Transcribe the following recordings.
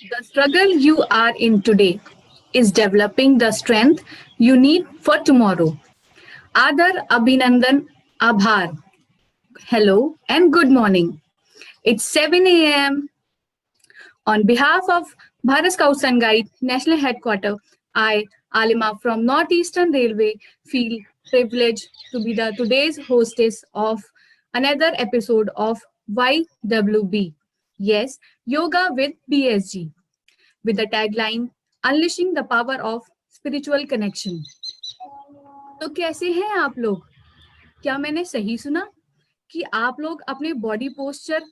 The struggle you are in today is developing the strength you need for tomorrow. Adar Abhinandan Abhar. Hello and good morning. It's 7 a.m. On behalf of Bharat Scouts and Guide National Headquarters, I, Alima from Northeastern Railway, feel privileged to be the today's hostess of another episode of YWB. Yes, Yoga with BSG, with the tagline Unleashing the Power of Spiritual Connection. तो कैसे हैं आप लोग? क्या मैंने सही सुना कि आप लोग अपने बॉडी पोस्चर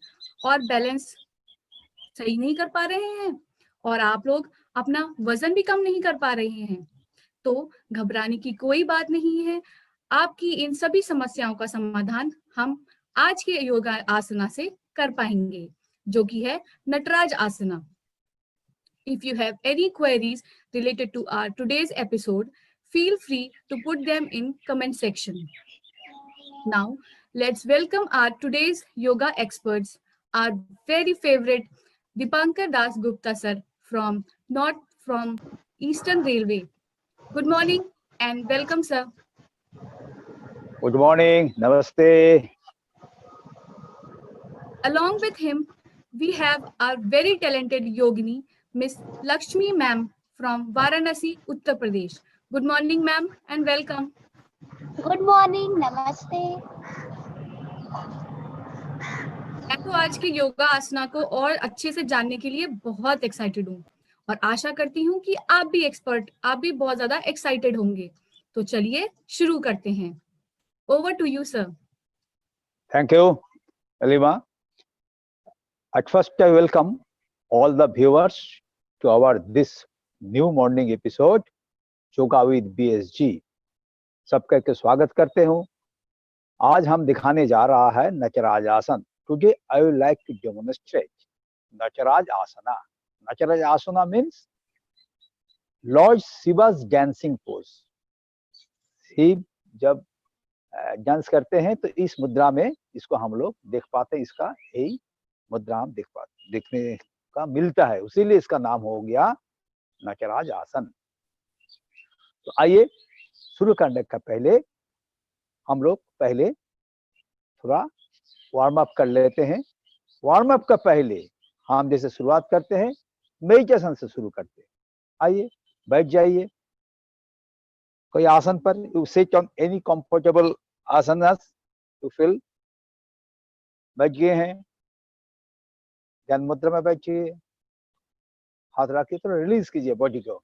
और बैलेंस सही नहीं कर पा रहे हैं और आप लोग अपना वजन भी कम नहीं कर पा रहे हैं? तो घबराने की कोई बात नहीं है। आपकी इन सभी समस्याओं का समाधान हम आज के योगा आसना से कर पाएंगे, जो कि है नटराज आसना। If you have any queries related to our today's episode, feel free to put them in comment section. Now, let's welcome our today's yoga experts, our very favorite Dipankar Das Gupta sir from Eastern Railway. Good morning and welcome, sir. Good morning, namaste. Along with him, we have our very talented yogini, Miss Lakshmi ma'am from Varanasi, Uttar Pradesh. Good morning, ma'am, and welcome. Good morning, नमस्ते। मैं तो आज के योगा आसना को और अच्छे से जानने के लिए बहुत एक्साइटेड हूँ और आशा करती हूँ कि आप भी बहुत ज्यादा एक्साइटेड होंगे। तो चलिए शुरू करते हैं। Over to you sir. Thank you, Alima. At first, I welcome all the viewers to our this new morning episode, Yoga with BSG. सबका के स्वागत करते हूँ। आज हम दिखाने जा रहा है नटराज आसन। Today I would like to demonstrate Nacharaj Asana. Nacharaj Asana means Lord Shiva's dancing pose. Shiv जब डांस करते हैं तो इस मुद्रा में इसको हम लोग देख पाते हैं। इसका यही मुद्रा हम देखने का मिलता है, उसीलिए इसका नाम हो गया नटराज आसन। तो आइए शुरू करने का पहले हम लोग पहले थोड़ा वार्म अप कर लेते हैं। वार्म अप का पहले हम जैसे शुरुआत करते हैं मेडिटेशन से शुरू करते हैं। आइए बैठ जाइए कोई आसन पर। You sit on any comfortable asanas you feel. बैठ गए हैं, ध्यान मुद्रा में बैठिए, हाथ रखिए, थोड़ा रिलीज कीजिए बॉडी को,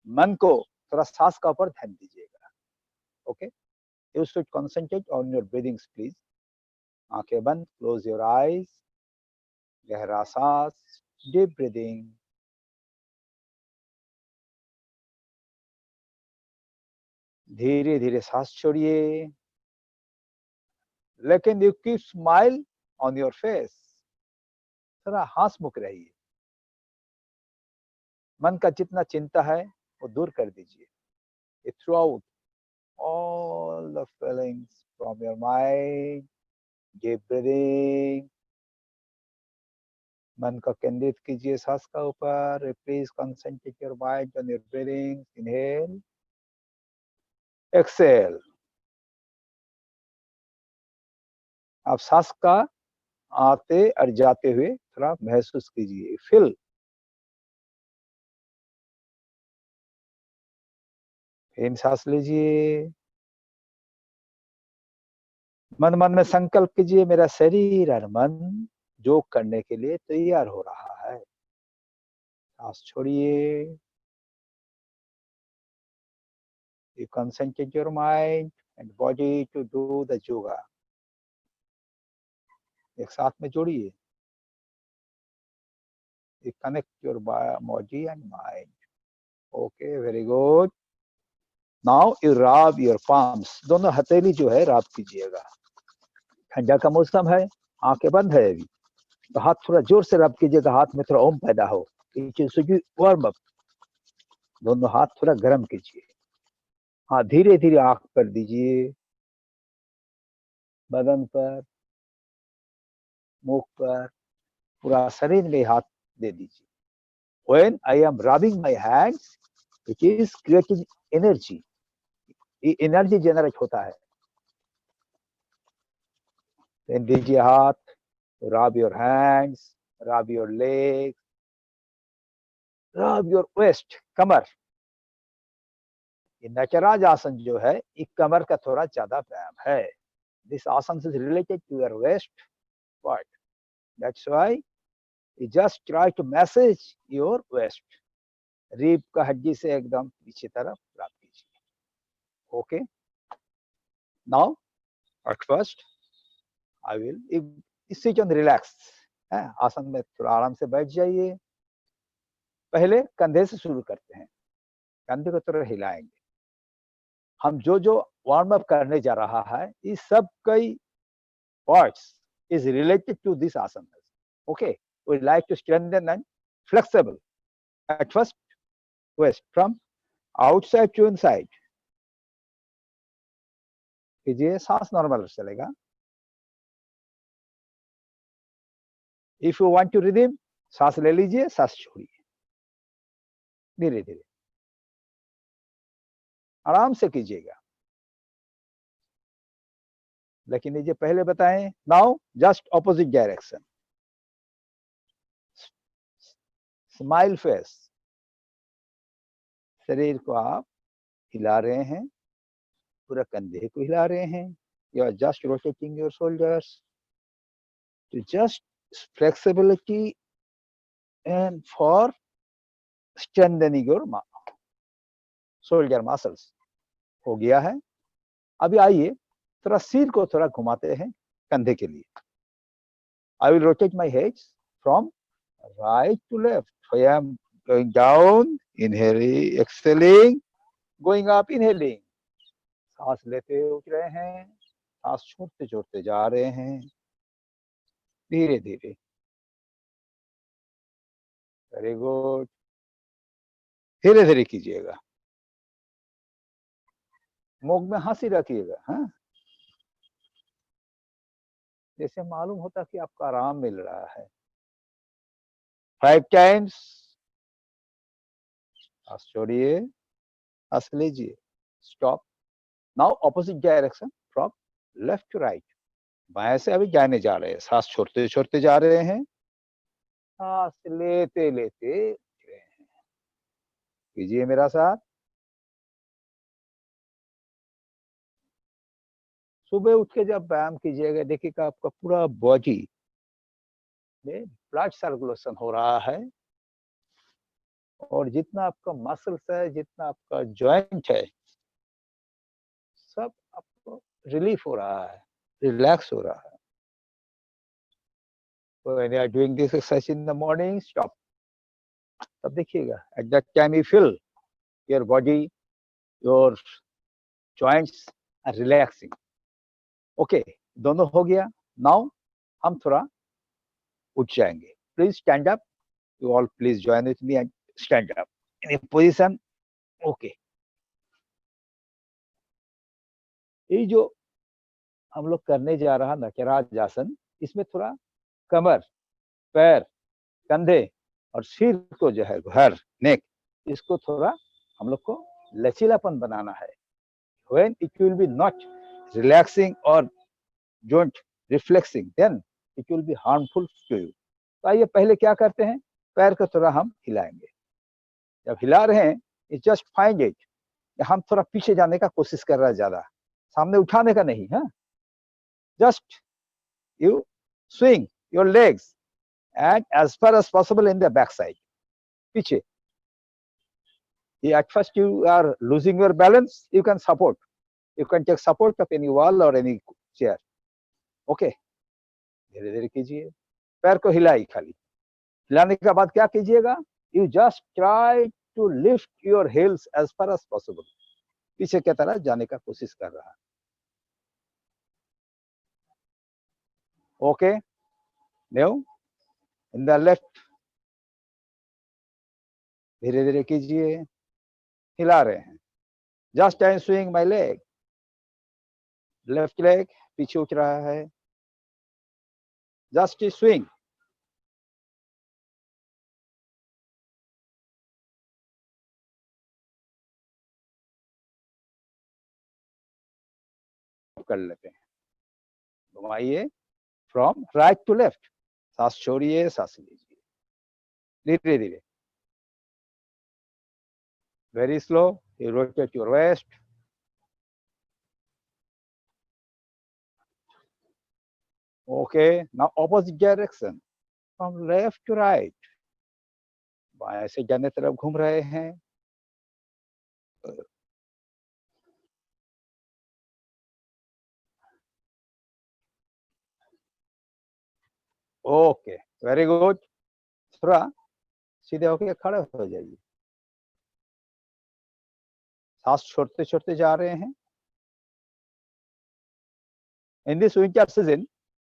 मन को थोड़ा सांस का ऊपर ध्यान दीजिएगा। Okay, you should concentrate on your breathings please. आंखें बंद, क्लोज योर आईज, गहरा सांस, डीप ब्रीदिंग। धीरे धीरे सांस छोड़िए, लेकिन you keep smile on your face. थोड़ा हंसमुख रहिए, मन का जितना चिंता है वो दूर कर दीजिए। Throw out all the feelings from your mind, deep breathing. मन को केंद्रित कीजिए सांस का ऊपर. Please concentrate your mind on your breathing. Inhale, exhale. आप सांस का आते और जाते हुए थोड़ा महसूस कीजिए. फील. फिर सांस लीजिए. मन मन में संकल्प कीजिए, मेरा शरीर और मन योग करने के लिए तैयार हो रहा है. सांस छोड़िए. You concentrate your mind and body to do the yoga. एक साथ में जोड़िए. You connect your body and mind. Okay, very good. Now you rub your palms. दोनों हथेली जो है रब कीजिएगा. ठंडा का मौसम है, आंखें बंद है अभी, तो हाथ थोड़ा जोर से रब कीजिएगा. हाथ में थोड़ा ओम पैदा हो. Warm up. दोनों हाथ थोड़ा गर्म कीजिए. हाँ, धीरे धीरे आंख कर दीजिए, बदन पर, मुख पर, पूरा शरीर में हाथ दे दीजिए. When I am rubbing my hands, it is creating energy. Energy generate होता है. Then दीजिए हाथ. Rub your hands, rub your legs, rub your waist, कमर. ये नटराज आसन जो है, ये कमर का थोड़ा ज्यादा व्यायाम है. This आसन is related to your waist part. That's why you just try to massage your waist. रीप का हड्डी से एकदम पीछे तरफ रब कीजिए. Okay. Now, at first, I will sit on relax. आसन में थोड़ा आराम से बैठ जाइए. पहले कंधे से शुरू करते हैं. कंधे को थोड़ा हिलाएंगे. हम जो जो वार्म अप करने जा रहा है, इस सब कई parts is related to this asana. Okay, we like to strengthen and flexible. At first, waist from outside to inside. कीजिए. सांस नॉर्मल चलेगा. If you want to rhythm, सांस ले लीजिए, सांस छोड़िए. धीरे धीरे आराम से कीजिएगा. लेकिन ये जो पहले बताएं, now just opposite direction. Smile face. शरीर को आप हिला रहे हैं, पूरा कंधे को हिला रहे हैं. You are just rotating your shoulders to just flexibility and for strengthening your shoulder muscles. हो गया है. अभी आइए थोड़ा सिर को थोड़ा घुमाते हैं कंधे के लिए. I will rotate my heads from right to left. I am going down, inhaling, exhaling, going up, inhaling. सांस लेते उठ रहे हैं, सांस छोड़ते छोड़ते जा रहे हैं, धीरे धीरे. Very good. धीरे धीरे कीजिएगा. मुख में हंसी रखिएगा. हाँ, जैसे मालूम होता कि आपको आराम मिल रहा है. 5 times. सांस छोड़िए, सांस लीजिए. Stop. Now opposite direction from left to right. बाएं से अभी जाने जा रहे हैं. सांस छोड़ते छोड़ते जा रहे हैं, सांस लेते लेते कीजिए मेरा साथ. सुबह उठ के जब व्यायाम कीजिएगा, देखिएगा आपका पूरा बॉडी में ब्लड सर्कुलेशन हो रहा है, और जितना आपका मसल्स है, जितना आपका जॉइंट है, सब आपको रिलीफ हो रहा है, रिलैक्स हो रहा है. When you are doing this exercise in the morning, stop. तब देखिएगा, at that time you feel your body, your joints are relaxing. Okay, दोनों हो गया. Now हम थोड़ा उठ जाएंगे. Please stand up. You all please join with me and stand up in a position. Okay. ये जो हम लोग करने जा रहा नटराज आसन, इसमें थोड़ा कमर, पैर कंधे और सिर को जो है, घर, नेक, इसको थोड़ा हम लोग को लचीलापन बनाना है. When it will be not relaxing or don't reflexing, then it will be harmful to you. तो आइए पहले क्या करते हैं, पैर को थोड़ा हम हिलाएंगे. जब हिला रहे हैं, it just find it, हम थोड़ा पीछे जाने का कोशिश कर रहा है, ज्यादा सामने उठाने का नहीं है. Just you swing your legs and as far as possible in the back side, पीछे. At first you are losing your balance, you can support. You can take support of any wall or any chair. Okay, धीरे धीरे कीजिए. पैर को हिलाई, खाली हिलाने के बाद क्या कीजिएगा, you just try to lift your heels as far as possible. पीछे की तरह जाने का कोशिश कर रहा है. Okay, now in the left, धीरे धीरे कीजिए, हिला रहे हैं. Just I am swing my leg, left leg पीछे उठ रहा है. Just swing. कर लेते हैं. घुमाइए फ्रॉम राइट टू लेफ्ट. सांस छोड़िए, सांस लीजिए, धीरे धीरे. Very slow. You rotate your waist. Okay. Now opposite direction, from left to right. बाएं से दाहिने तरफ घूम रहे हैं. Okay, very good. थोड़ा सीधे होके खड़े हो जाइए. सांस छोड़ते छोड़ते जा रहे हैं. In this winter season,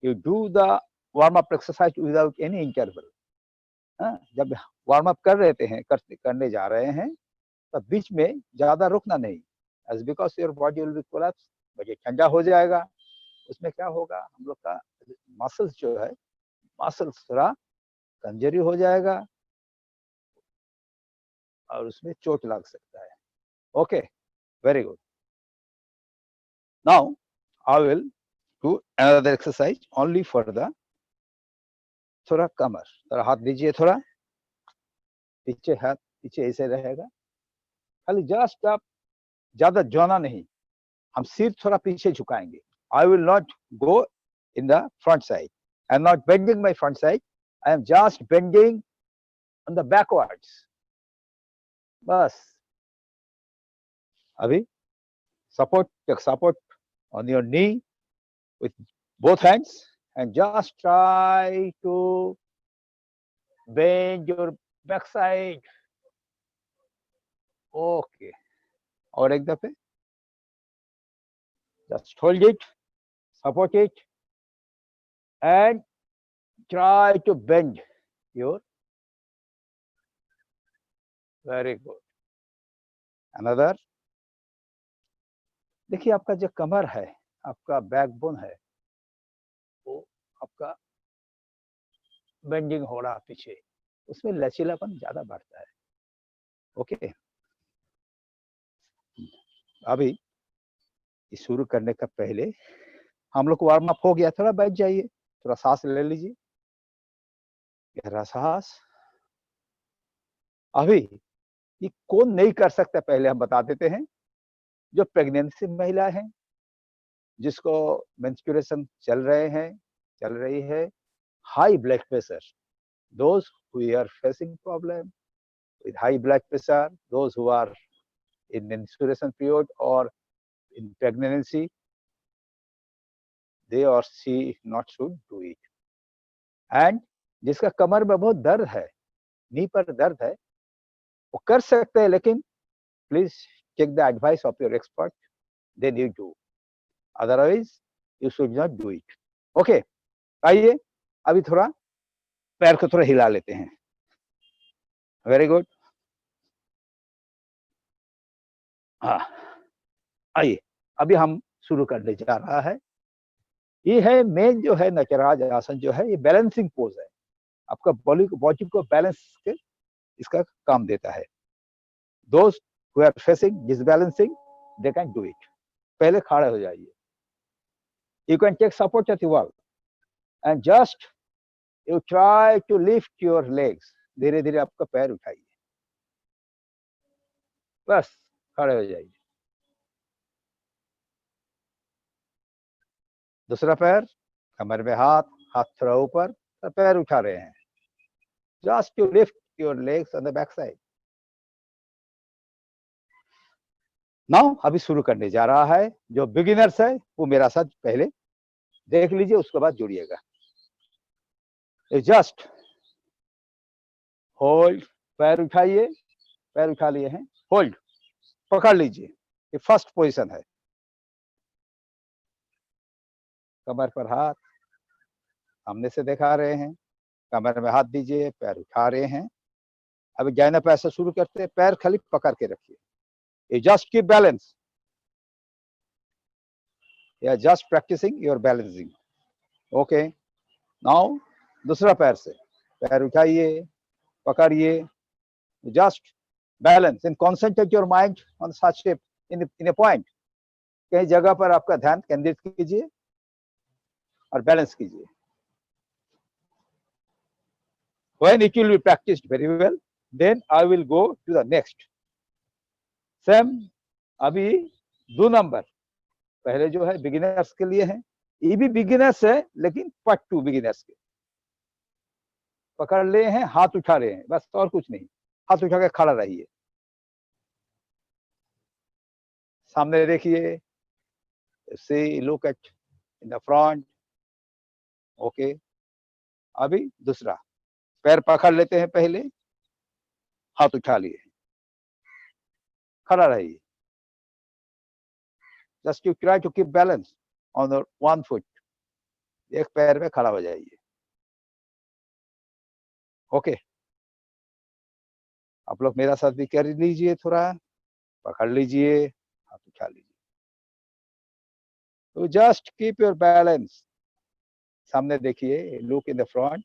you do the warm up exercise without any interval. जब वार्म अप कर रहे हैं, करने जा रहे हैं, तब बीच में ज्यादा रुकना नहीं. As because your body will be collapse, body ठंडा हो जाएगा. उसमें क्या होगा, हम लोग का मसल्स जो है, मसल्स थोड़ा कमजोरी हो जाएगा और उसमें चोट लग सकता है. Okay, very good. Now I will do another exercise only for the, थोड़ा कमर, थोड़ा हाथ दीजिए, थोड़ा पीछे, हाथ पीछे ऐसे रहेगा. खाली जस्ट आप ज्यादा जोना नहीं, हम सिर थोड़ा पीछे झुकाएंगे. I will not go in the front side. I am not bending my front side. I am just bending on the backwards. बस अभी support on your knee with both hands and just try to bend your backside. Okay, और एक दफे just hold it, support it and try to bend your, very good. Another. देखिए आपका जो कमर है, आपका बैकबोन है, वो आपका बेंडिंग हो रहा पीछे, उसमें लचीलापन ज्यादा बढ़ता है. ओके, अभी शुरू करने का पहले हम लोग वार्म अप हो गया. थोड़ा बैठ जाइए, थोड़ा सांस ले लीजिए, गहरा सांस. अभी ये कौन नहीं कर सकता, पहले हम बता देते हैं. जो प्रेगनेंसी महिला है, जिसको मेंस्ट्रुएशन चल रही है, high blood pressure, those who are facing problem with high blood pressure, those who are in menstruation period or in pregnancy, they or she not should do it. And जिसका कमर में बहुत दर्द है, नी पर दर्द है, वो कर सकते हैं, लेकिन please take the advice of your expert, then you do. Otherwise, you should not do it. Okay. आइए अभी थोड़ा पैर को थोड़ा हिला लेते हैं. Very good. हाँ, आइए अभी हम शुरू करने जा रहा है. ये है मेन जो है नटराज आसन, जो है ये बैलेंसिंग पोज है. आपका बॉडी को बैलेंस के इसका काम देता है. Those who are facing disbalancing, they can do it. पहले खड़े हो जाइए. You can take support at the wall and just you try to lift your legs. धीरे धीरे आपका पैर उठाइए, बस खड़े हो जाइए. दूसरा पैर कमर में हाथ, हाथ थोड़ा ऊपर, पैर उठा रहे हैं. Just to lift your legs on the back side. Now अभी शुरू करने जा रहा है. जो बिगिनर्स है वो मेरा साथ पहले देख लीजिए, उसके बाद जुड़िएगा. जस्ट होल्ड, पैर उठाइए, पैर उठा लिए हैं, होल्ड, पकड़ लीजिए. ये फर्स्ट पोजीशन है. कमर पर हाथ सामने से दिखा रहे हैं, कमर में हाथ दीजिए, पैर उठा रहे हैं. अभी जाना पैसा शुरू करते हैं. पैर खाली पकड़ के रखिए. You just keep balance. You are just practicing your balancing. Okay. Now, दूसरा पैर से पैर उठाइए, पकड़िए. Just balance and concentrate your mind on such in a point. कहीं जगह पर आपका ध्यान केंद्रित कीजिए और बैलेंस कीजिए. When it will be practiced very well, then I will go to the next. Same अभी 2 नंबर पहले जो है बिगिनर्स के लिए है. ये भी बिगिनर्स है लेकिन पार्ट 2 बिगिनर्स के. पकड़ ले हैं, हाथ उठा रहे हैं, बस और कुछ नहीं. हाथ उठा के खड़ा रहिए, सामने देखिए. See look at in the front. Okay. अभी दूसरा पैर पकड़ लेते हैं, पहले हाथ उठा लिए, खड़ा रहिए. Just you try to keep balance on one foot. एक पैर में खड़ा हो जाइए. ओके. आप लोग मेरा साथ भी कर लीजिए. थोड़ा पकड़ लीजिए, हाथ उठा लीजिए. तो जस्ट कीप योर बैलेंस. सामने देखिए, लुक इन द फ्रंट.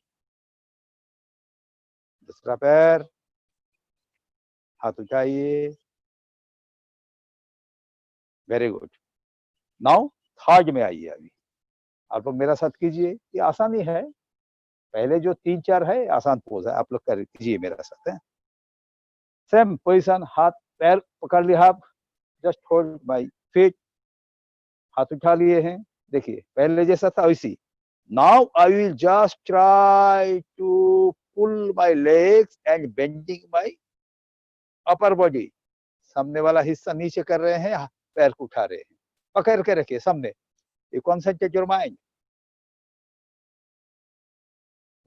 दूसरा पैर, हाथ उठाइए. Very good. नाउ थर्ड में आइए. अभी आप लोग मेरा साथ कीजिए. ये आसानी है. पहले जो 3-4 है आसान पोज है, आप लोग कर कीजिए मेरा साथ. है सेम पोजीशन. हाथ पैर पकड़ लिया, आप जस्ट होल्ड माय फीट. हाथ उठा लिए हैं. देखिए पहले जैसा था वैसी. Now I will just try to pull my legs and bending my upper body. सामने वाला हिस्सा नीचे कर रहे हैं, पैर को उठा रहे हैं, पकड़ के रखिए सामने. You concentrate your mind.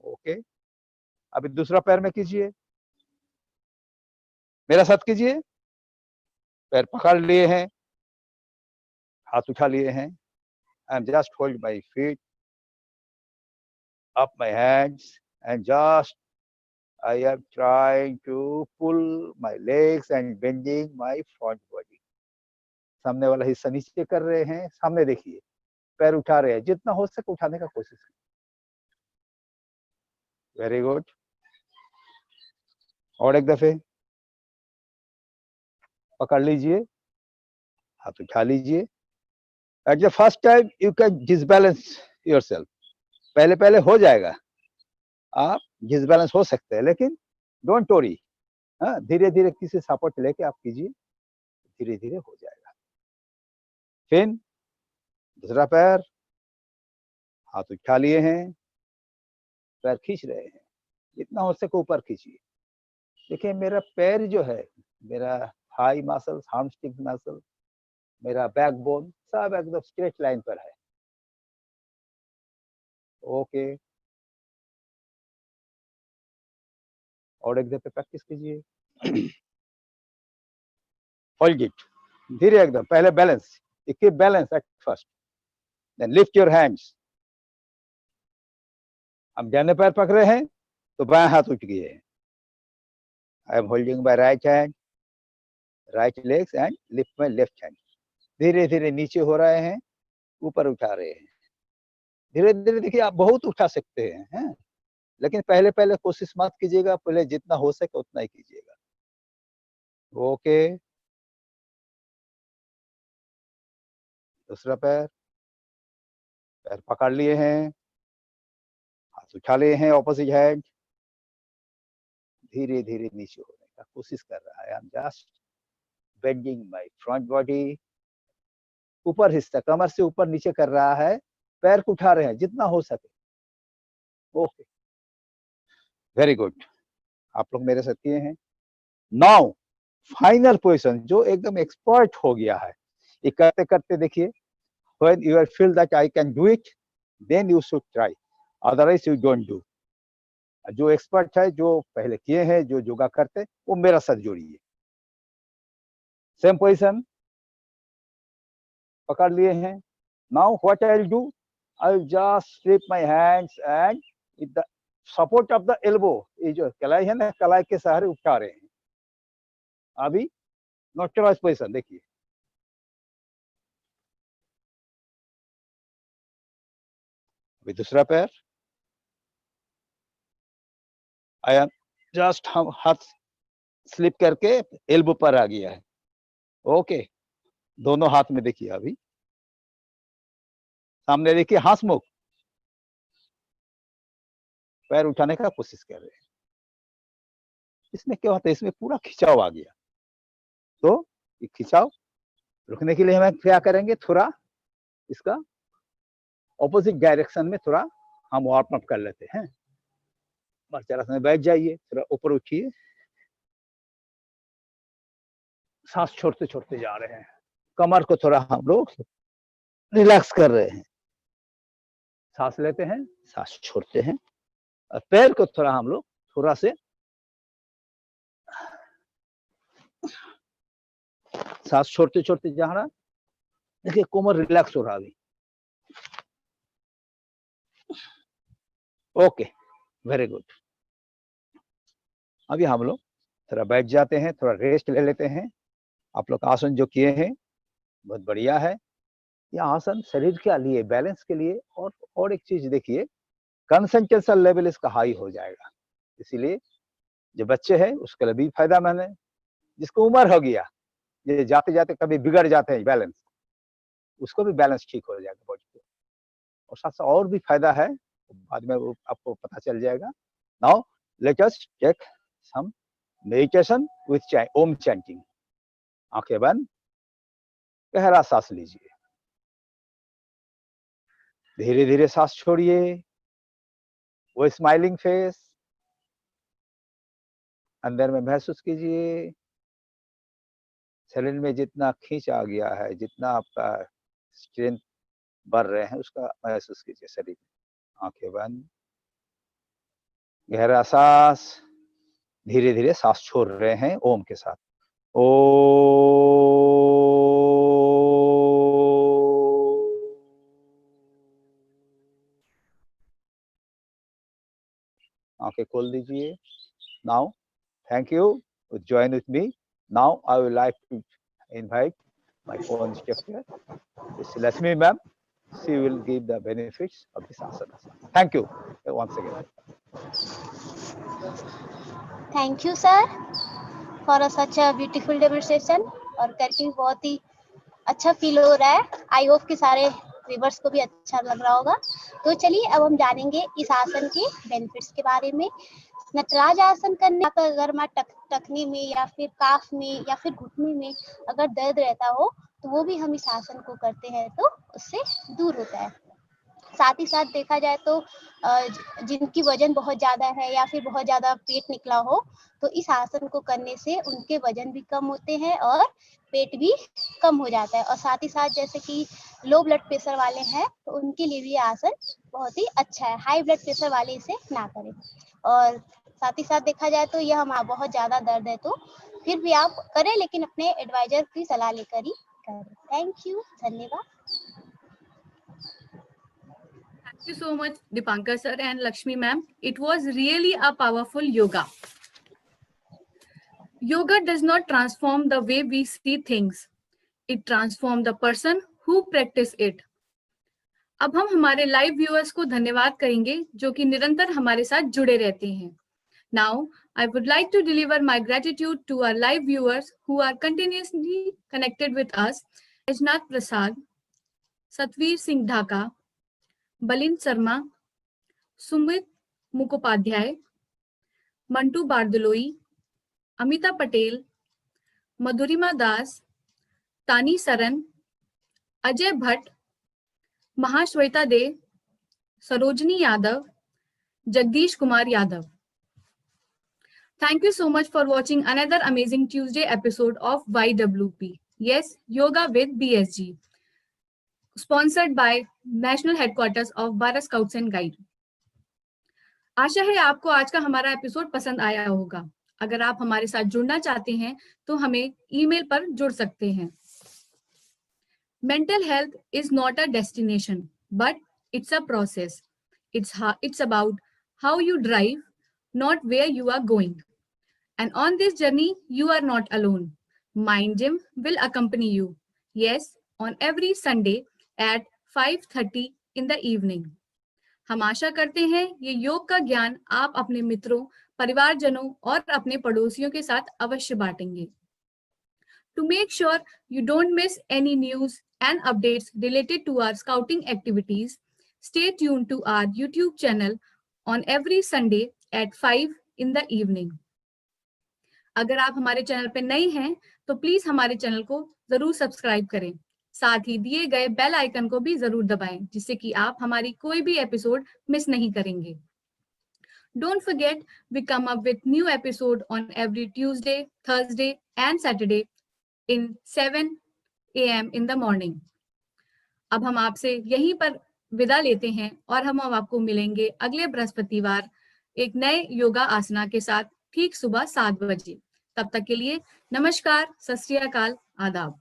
Okay. अभी दूसरा पैर में कीजिए, मेरा साथ कीजिए. पैर पकड़ लिए हैं, हाथ उठा लिए हैं. आई am just hold my feet up my hands and just I am trying to pull my legs and bending my front body. सामने वाला हिस्सा नीचे कर रहे हैं, सामने देखिए, पैर उठा रहे हैं. जितना हो सके उठाने का कोशिश करें. Very good. और एक दफे पकड़ लीजिए, हाथ उठा लीजिए. At the first time you can disbalance yourself. पहले पहले हो जाएगा, आप डिसबैलेंस हो सकते हैं, लेकिन डोंट वरी. धीरे धीरे किसी सपोर्ट लेके आप कीजिए, धीरे धीरे हो जाएगा. फिर दूसरा पैर, हाथ उठा लिए हैं, पैर खींच रहे हैं. जितना हो सके ऊपर खींचिए. देखिए मेरा पैर जो है, मेरा थाई मसल्स, हार्मस्ट्रिंग मसल, मेरा बैकबोन सब एकदम स्ट्रेट लाइन पर है. ओके. और एक दफे प्रैक्टिस कीजिए. Hold it. धीरे एकदम. पहले balance. Keep balance at first, then lift your hands. हम दाहिने पैर पकड़े हैं तो बाएं हाथ उठ गए हैं. I am holding my right hand, right legs and lift my left hand. धीरे धीरे नीचे हो रहे हैं, ऊपर उठा रहे हैं. धीरे धीरे देखिए, आप बहुत उठा सकते हैं. लेकिन पहले पहले कोशिश मत कीजिएगा, पहले जितना हो सके उतना ही कीजिएगा। ओके, दूसरा पैर, पैर पकड़ लिए हैं, हाथ उठा लिए हैं, ऑपोजिट हैंड, धीरे धीरे नीचे होने का कोशिश कर रहा है। आई am just bending my front body, ऊपर हिस्सा कमर से ऊपर नीचे कर रहा है, पैर को उठा रहे हैं जितना हो सके। ओके, वेरी गुड, आप लोग मेरे साथ किए हैं। नाउ फाइनल पोजीशन, जो एकदम एक्सपर्ट हो गया है, ये करते करते देखिए, when you feel that I can do it, then you should try, otherwise you don't do। जो एक्सपर्ट है, जो पहले किए हैं, जो योगा करते, वो मेरा साथ जोड़िए। सेम पोजीशन पकड़ लिए हैं। Now what I will do, I will just straight my hands and with the support of the elbow, ये जो कलाई है ना, कलाई के सहारे उठा रहे हैं। अभी नॉर्मल पोजीशन देखिए, अभी दूसरा पैर, आई एम जस्ट, हम हाथ स्लिप करके एल्बो पर आ गया है। ओके, दोनों हाथ में देखिए, अभी सामने देखिए, हाथ मुख, पैर उठाने का कोशिश कर रहे हैं। इसमें क्या होता है, इसमें पूरा खिंचाव आ गया, तो ये खिंचाव रुकने के लिए हम क्या करेंगे, थोड़ा इसका ऑपोजिट डायरेक्शन में थोड़ा हम वार्म अप कर लेते हैं। मर्चारासन में बैठ जाइए, थोड़ा ऊपर उठिए, सांस छोड़ते छोड़ते जा रहे हैं, कमर को थोड़ा हम लोग रिलैक्स कर रहे हैं। सांस लेते हैं, सांस छोड़ते हैं, और पैर को थोड़ा हम लोग थोड़ा से सांस छोड़ते छोड़ते जा रहा, देखिए कोमर रिलैक्स हो रहा अभी। Okay, very good. अभी हम लोग थोड़ा बैठ जाते हैं, थोड़ा रेस्ट ले लेते हैं। आप लोग आसन जो किए हैं बहुत बढ़िया है। यह आसन शरीर के लिए, बैलेंस के लिए, और एक चीज देखिए, कंसंट्रेशन लेवल इसका हाई हो जाएगा। इसीलिए जो बच्चे हैं उसके लिए भी फायदेमंद है, जिसको उम्र हो गया, ये जाते जाते कभी बिगड़ जाते हैं बैलेंस, उसको भी बैलेंस ठीक हो जाएगा बॉडी को। और साथ साथ और भी फायदा है, बाद में वो आपको पता चल जाएगा। Now let us take some meditation with Om chanting. आंखें बंद, गहरा सांस लीजिए, धीरे धीरे सांस छोड़िए, वो स्माइलिंग फेस अंदर में महसूस कीजिए। शरीर में जितना खींच आ गया है, जितना आपका स्ट्रेंथ बढ़ रहे हैं, उसका महसूस कीजिए शरीर में। आंखें बंद, गहरा सांस, धीरे धीरे सांस छोड़ रहे हैं ओम के साथ। ओ, आंखें खोल दीजिए। Now thank you, join with me. Now I would like to invite my co-instructor, Ms. Lakshmi ma'am. She will give the benefits of this asana. Thank you once again. Thank you sir for such a beautiful demonstration. और करके भी बहुत ही अच्छा feel हो रहा है। I hope कि सारे व्यूअर्स को भी अच्छा लग रहा होगा। तो चलिए अब हम जानेंगे इस आसन के बेनिफिट्स के बारे में। नटराज आसन करने पर अगर मैं टखने में या फिर काफ में या फिर घुटने में अगर दर्द रहता हो, तो वो भी हम इस आसन को करते हैं तो उससे दूर होता है। साथ ही साथ देखा जाए तो जिनकी वजन बहुत ज्यादा है या फिर बहुत ज्यादा पेट निकला हो, तो इस आसन को करने से उनके वजन भी कम होते हैं और पेट भी कम हो जाता है। और साथ ही साथ जैसे कि लो ब्लड प्रेशर वाले हैं, तो उनके लिए भी आसन बहुत ही अच्छा है। हाई ब्लड प्रेशर वाले इसे ना करें। और साथ ही साथ देखा जाए तो यह हमारा बहुत ज्यादा दर्द है तो फिर भी आप करें, लेकिन अपने एडवाइजर की सलाह लेकर ही करें। थैंक यू, धन्यवाद। Thank you so much, Dipankar sir and Lakshmi ma'am. It was really a powerful yoga. Yoga does not transform the way we see things. It transforms the person who practice it. अब हम हमारे live viewers को धन्यवाद करेंगे जो कि निरंतर हमारे साथ जुड़े रहते हैं. Now, I would like to deliver my gratitude to our live viewers who are continuously connected with us. Ajnath Prasad, Satveer Singh Dhaka, Balin Sarma, Sumit Mukhopadhyay, Mantu Bardoloi, Amita Patel, Madhurima Das, Tani Saran, Ajay Bhatt, Mahashweta De, Sarojini Yadav, Jagdish Kumar Yadav. Thank you so much for watching another amazing Tuesday episode of YWP. Yes, Yoga with BSG. Sponsored by National Headquarters of Bharat Scouts and Guide. आशा है आपको आज का हमारा episode पसंद आया होगा. अगर आप हमारे साथ जुड़ना चाहते हैं तो हमें ईमेल पर जुड़ सकते हैं. Mental health is not a destination, but it's a process. It's about how you drive, not where you are going. And on this journey, you are not alone. Mind Gym will accompany you. Yes, on every Sunday at 5:30 in the evening. हम आशा करते हैं ये योग का ज्ञान आप अपने मित्रों, परिवारजनों और अपने पड़ोसियों के साथ अवश्य बांटेंगे. To make sure you don't miss any news and updates related to our scouting activities, stay tuned to our YouTube channel on every Sunday at 5 in the evening. अगर आप हमारे चैनल पे नए हैं तो प्लीज हमारे चैनल को जरूर सब्सक्राइब करें. साथ ही दिए गए बेल आइकन को भी जरूर दबाएं जिससे कि आप हमारी कोई भी एपिसोड मिस नहीं करेंगे. Don't forget, we come up with new episode on every Tuesday, Thursday and Saturday in 7 AM in the morning. अब हम आपसे यहीं पर विदा लेते हैं और हम आपको मिलेंगे अगले बृहस्पतिवार एक नए योगा आसना के साथ ठीक सुबह 7 बजे. तब तक के लिए नमस्कार, सत श्री अकाल, आदाब.